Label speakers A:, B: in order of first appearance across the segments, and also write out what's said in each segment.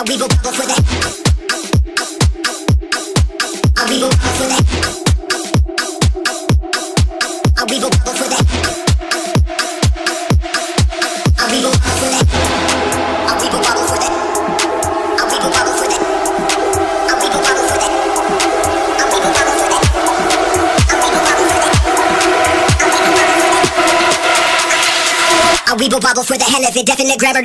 A: Weeble wobble for that. A Weeble wobble for that. A Weeble wobble for that. A Weeble wobble for that. A Weeble wobble for that. A Weeble wobble for that. A Weeble wobble for that. A Weeble wobble for that. A Weeble wobble for that. A Weeble wobble for the hell of it, definite grammar.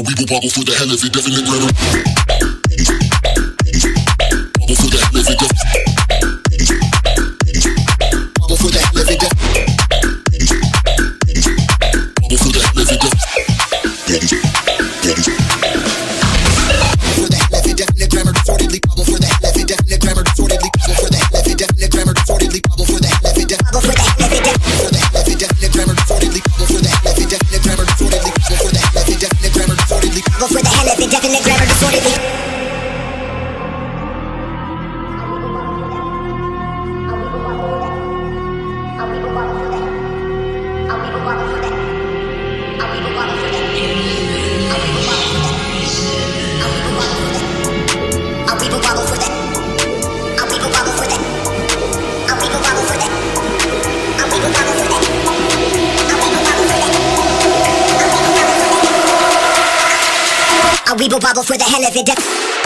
B: Wobble for the hell of it, definite grammar. Wobble for the hell of it, wobble for the hell of it, wobble for the hell of it, for the hell of it, definite grammar, disorderly. Wobble for the hell of it, definite grammar, disorderly. Wobble for the hell of it, definite grammar, disorderly. Wobble for the hell of it, wobble for the hell of it, for the hell of it, definite grammar, disorderly. Wobble for the hell of it, definite grammar, disorderly. Wobble for the hell of it, definite grammar, disorderly.
A: Go for the hell of it, definite grammar disorderly. A Weeble wobble for the hell of it.